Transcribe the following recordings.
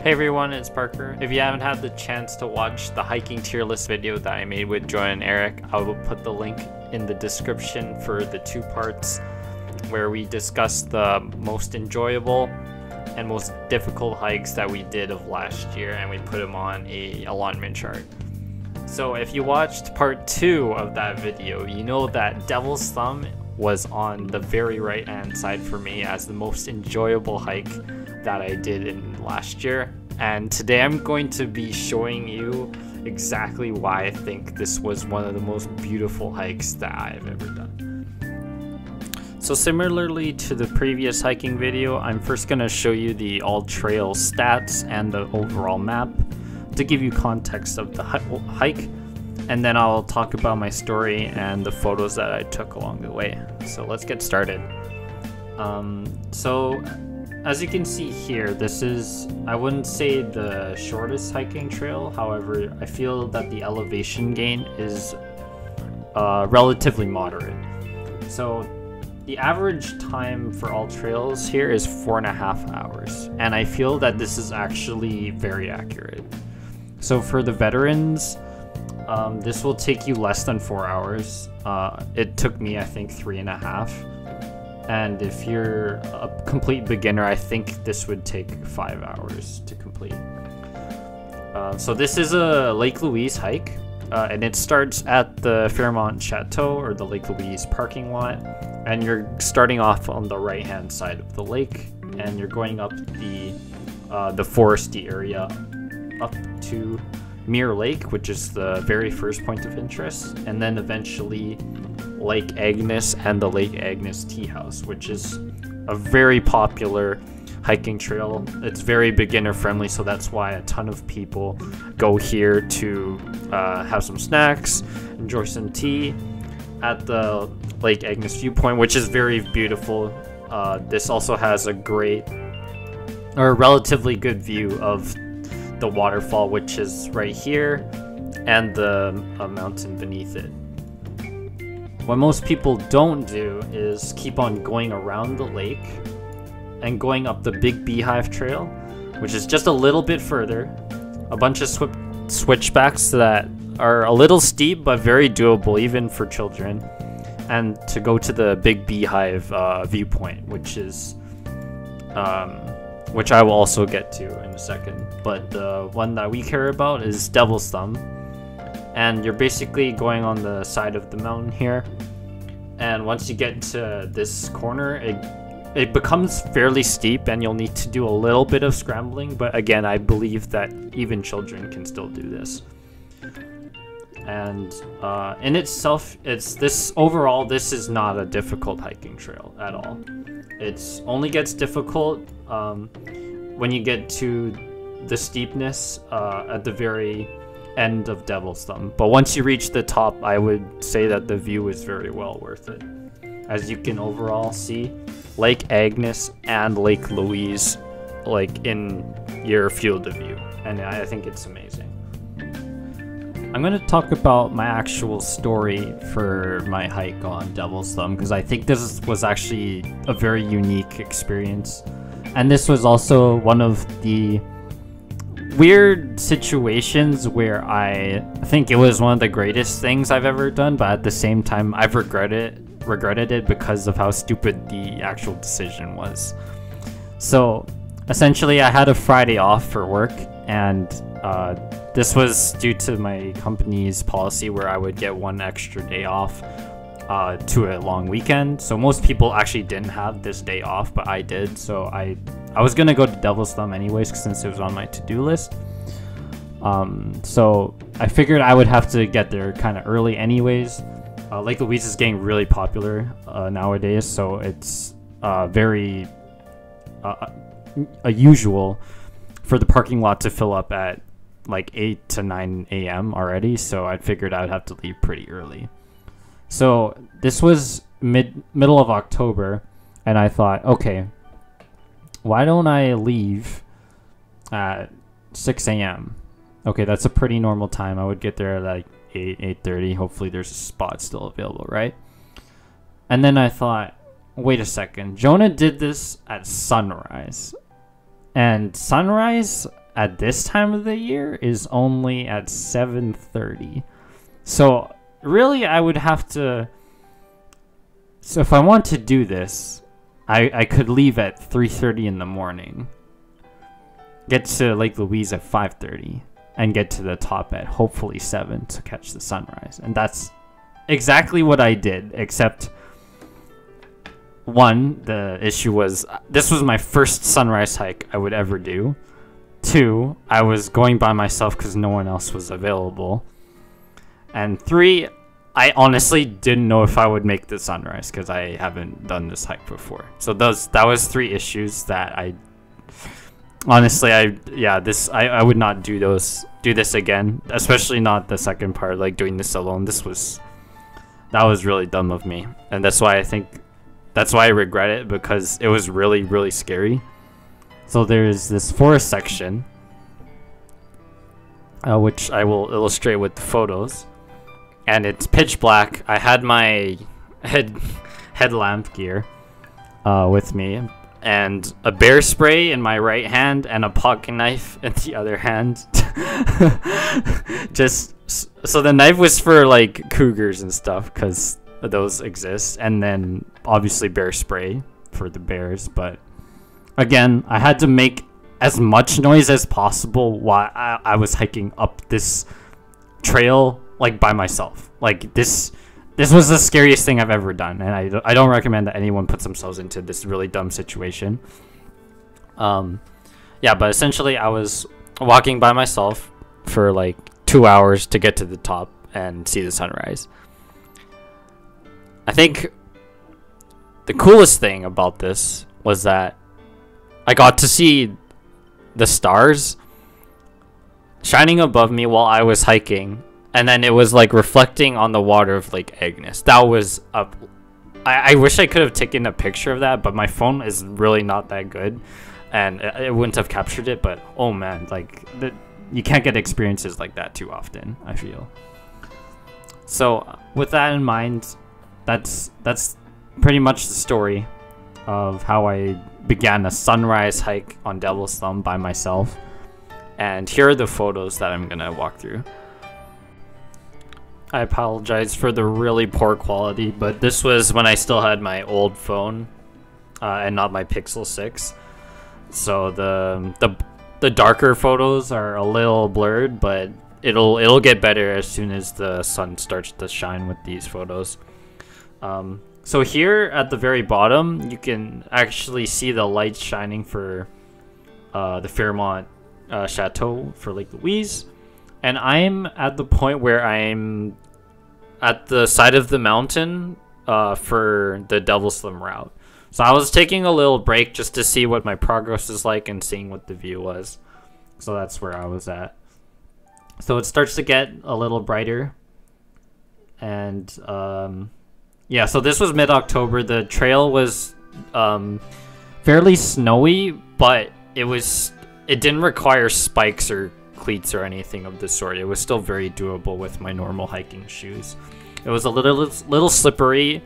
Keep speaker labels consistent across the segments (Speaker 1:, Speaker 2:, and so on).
Speaker 1: Hey everyone, it's Parker. If you haven't had the chance to watch the hiking tier list video that I made with Joy and Eric, I will put the link in the description for the 2 parts where we discuss the most enjoyable and most difficult hikes that we did of last year, and we put them on a alignment chart. So if you watched part 2 of that video, you know that Devil's Thumb was on the very right hand side for me as the most enjoyable hike that I did in last year. And today I'm going to be showing you exactly why I think this was one of the most beautiful hikes that I've ever done. So similarly to the previous hiking video, I'm first going to show you the all trail stats and the overall map to give you context of the hike, and then I'll talk about my story and the photos that I took along the way. So let's get started. So as you can see here, this is, I wouldn't say the shortest hiking trail. However, I feel that the elevation gain is relatively moderate. So the average time for all trails here is 4.5 hours, and I feel that this is actually very accurate. So for the veterans, this will take you less than 4 hours. It took me, I think, 3.5. And if you're a complete beginner, I think this would take 5 hours to complete. So this is a Lake Louise hike, and it starts at the Fairmont Chateau, or the Lake Louise parking lot, and you're starting off on the right hand side of the lake, and you're going up the foresty area up to Mirror Lake, which is the very first point of interest, and then eventually Lake Agnes and the Lake Agnes Tea House, which is a very popular hiking trail. It's very beginner friendly, so that's why a ton of people go here to have some snacks, enjoy some tea at the Lake Agnes viewpoint, which is very beautiful. This also has a great or relatively good view of the waterfall, which is right here, and the mountain beneath it. What most people don't do is keep on going around the lake and going up the Big Beehive Trail, which is just a little bit further. A bunch of switchbacks that are a little steep but very doable even for children, and to go to the Big Beehive viewpoint, which is which I will also get to in a second. But the one that we care about is Devil's Thumb. And you're basically going on the side of the mountain here. And once you get to this corner, it becomes fairly steep, and you'll need to do a little bit of scrambling. But again, I believe that even children can still do this. And in itself, overall, this is not a difficult hiking trail at all. It only gets difficult when you get to the steepness at the very end of Devil's Thumb. But once you reach the top, I would say that the view is very well worth it. As you can overall see, Lake Agnes and Lake Louise like in your field of view, and I think it's amazing. I'm going to talk about my actual story for my hike on Devil's Thumb, because I think this was actually a very unique experience. And this was also one of the weird situations where I think it was one of the greatest things I've ever done, but at the same time I've regretted it because of how stupid the actual decision was. So essentially I had a Friday off for work, and this was due to my company's policy where I would get 1 extra day off to a long weekend. So most people actually didn't have this day off, but I did. So I was gonna go to Devil's Thumb anyways, since it was on my to-do list. So I figured I would have to get there kind of early anyways. Lake Louise is getting really popular nowadays, so it's very usual for the parking lot to fill up at like 8 to 9 a.m. already, so I figured I would have to leave pretty early. So this was middle of October, and I thought, okay, why don't I leave at 6 a.m.? Okay, that's a pretty normal time. I would get there at like 8:30. Hopefully there's a spot still available, right? And then I thought, wait a second. Jonah did this at sunrise. And sunrise at this time of the year is only at 7:30. So really I would have to, so if I want to do this, I could leave at 3:30 in the morning, get to Lake Louise at 5:30, and get to the top at hopefully 7 to catch the sunrise. And that's exactly what I did, except one, the issue was this was my first sunrise hike I would ever do. Two, I was going by myself because no one else was available. And three, I honestly didn't know if I would make the sunrise because I haven't done this hike before. So that was three issues that I honestly I would not do this again, especially not the second part, like doing this alone. That was really dumb of me, and that's why I regret it, because it was really, really scary. So there's this forest section, which I will illustrate with the photos. And it's pitch black. I had my headlamp gear with me, and a bear spray in my right hand and a pocket knife in the other hand. Just so the knife was for like cougars and stuff, because those exist, and then obviously bear spray for the bears. But again, I had to make as much noise as possible while I was hiking up this trail, like by myself. Like this was the scariest thing I've ever done, and I don't recommend that anyone puts themselves into this really dumb situation. Yeah, but essentially I was walking by myself for like 2 hours to get to the top and see the sunrise. I think the coolest thing about this was that I got to see the stars shining above me while I was hiking, and then it was like reflecting on the water of Lake Agnes. That was up. I wish I could have taken a picture of that, but my phone is really not that good, and it wouldn't have captured it. But oh man, like you can't get experiences like that too often, I feel. So with that in mind, that's pretty much the story of how I began a sunrise hike on Devil's Thumb by myself. And here are the photos that I'm gonna walk through. I apologize for the really poor quality, but this was when I still had my old phone and not my Pixel 6. So the darker photos are a little blurred, but it'll get better as soon as the sun starts to shine with these photos. So here at the very bottom, you can actually see the lights shining for the Fairmont Chateau for Lake Louise. And I'm at the point where I'm at the side of the mountain for the Devil's Thumb route. So I was taking a little break just to see what my progress is like and seeing what the view was. So that's where I was at. So it starts to get a little brighter. And yeah, so this was mid-October. The trail was fairly snowy, but it didn't require spikes or cleats or anything of the sort. It was still very doable with my normal hiking shoes. It was a little slippery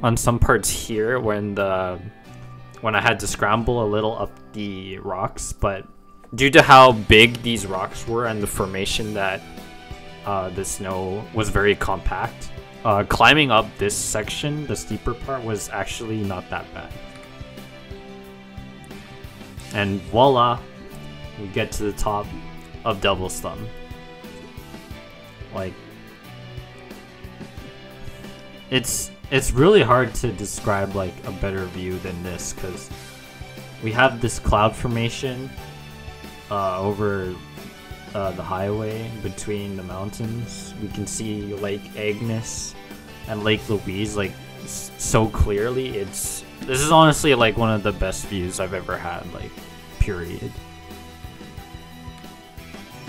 Speaker 1: on some parts here when I had to scramble a little up the rocks, but due to how big these rocks were and the formation that the snow was very compact, climbing up this section, the steeper part, was actually not that bad. And voila, we get to the top of Devil's Thumb. Like, it's really hard to describe like a better view than this, because we have this cloud formation over the highway between the mountains. We can see Lake Agnes and Lake Louise like so clearly. This is honestly like one of the best views I've ever had, like, period.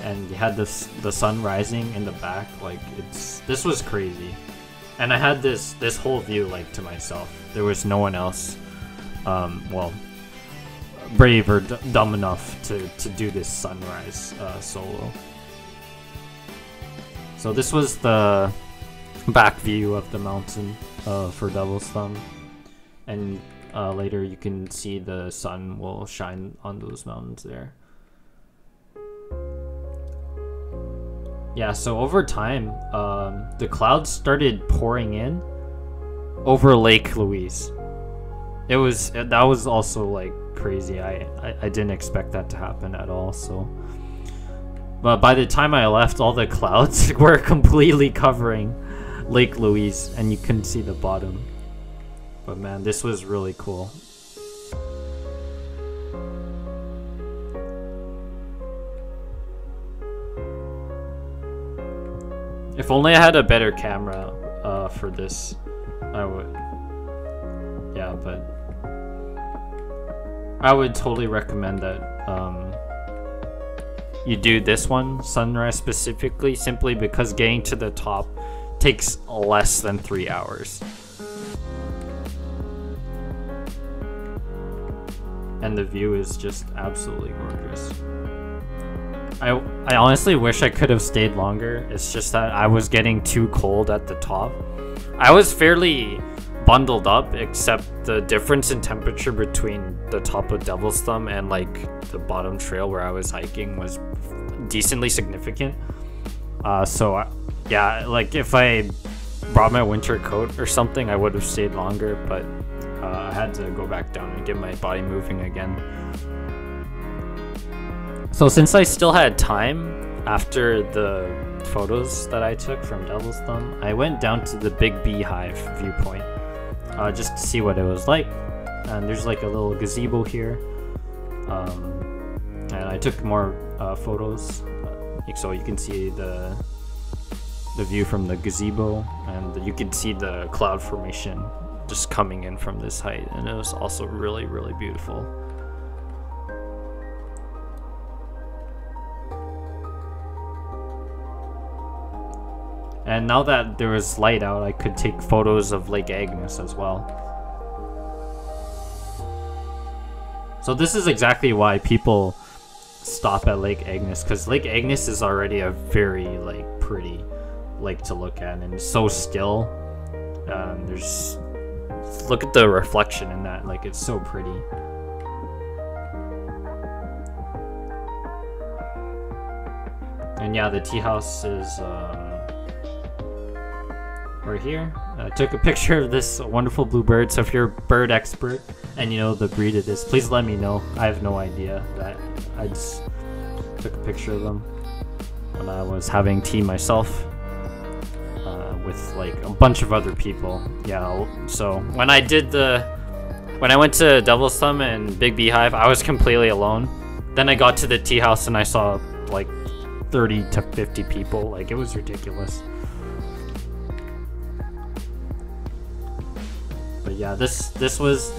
Speaker 1: And you had the sun rising in the back. Like, this was crazy. And I had this whole view like to myself. There was no one else well, brave or dumb enough to do this sunrise solo. So this was the back view of the mountain for Devil's Thumb, and later you can see the sun will shine on those mountains there. Yeah, so over time, the clouds started pouring in over Lake Louise. That was also like crazy. I didn't expect that to happen at all. So, but by the time I left, all the clouds were completely covering Lake Louise, and you couldn't see the bottom. But man, this was really cool. If only I had a better camera for this, I would. Yeah, but I would totally recommend that you do this one, sunrise specifically, simply because getting to the top takes less than 3 hours. And the view is just absolutely gorgeous. I honestly wish I could have stayed longer. It's just that I was getting too cold at the top. I was fairly bundled up, except the difference in temperature between the top of Devil's Thumb and like the bottom trail where I was hiking was decently significant. Yeah, like if I brought my winter coat or something, I would have stayed longer, but I had to go back down and get my body moving again. So since I still had time after the photos that I took from Devil's Thumb, I went down to the Big Beehive viewpoint just to see what it was like. And there's like a little gazebo here, and I took more photos, so you can see the view from the gazebo, and you can see the cloud formation just coming in from this height, and it was also really, really beautiful. And now that there was light out, I could take photos of Lake Agnes as well. So this is exactly why people stop at Lake Agnes, because Lake Agnes is already a very like pretty lake to look at, and it's so still. Look at the reflection in that, like it's so pretty. And yeah, the tea house is right here. I took a picture of this wonderful blue bird, so if you're a bird expert and you know the breed it is, please let me know. I have no idea. I just took a picture of them when I was having tea myself with like a bunch of other people. Yeah, so when I went to Devil's Thumb and Big Beehive, I was completely alone. Then I got to the tea house and I saw like 30 to 50 people. Like, it was ridiculous. But yeah, this was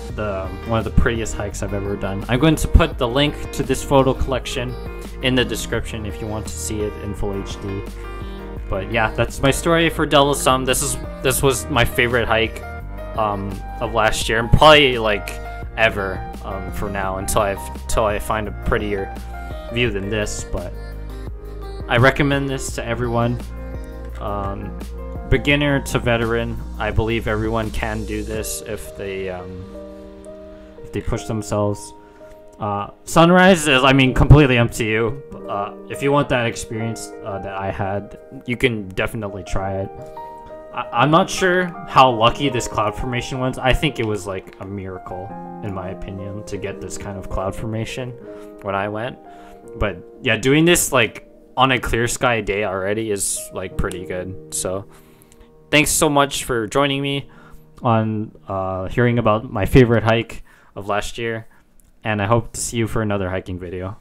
Speaker 1: one of the prettiest hikes I've ever done. I'm going to put the link to this photo collection in the description if you want to see it in full HD. But yeah, that's my story for Devil's Thumb. This was my favorite hike of last year, and probably like ever for now, until I find a prettier view than this. But I recommend this to everyone. Beginner to veteran, I believe everyone can do this if they push themselves. Sunrise is, I mean, completely up to you. If you want that experience that I had, you can definitely try it. I'm not sure how lucky this cloud formation was. I think it was like a miracle, in my opinion, to get this kind of cloud formation when I went. But yeah, doing this like on a clear sky day already is like pretty good. So thanks so much for joining me on hearing about my favorite hike of last year, and I hope to see you for another hiking video.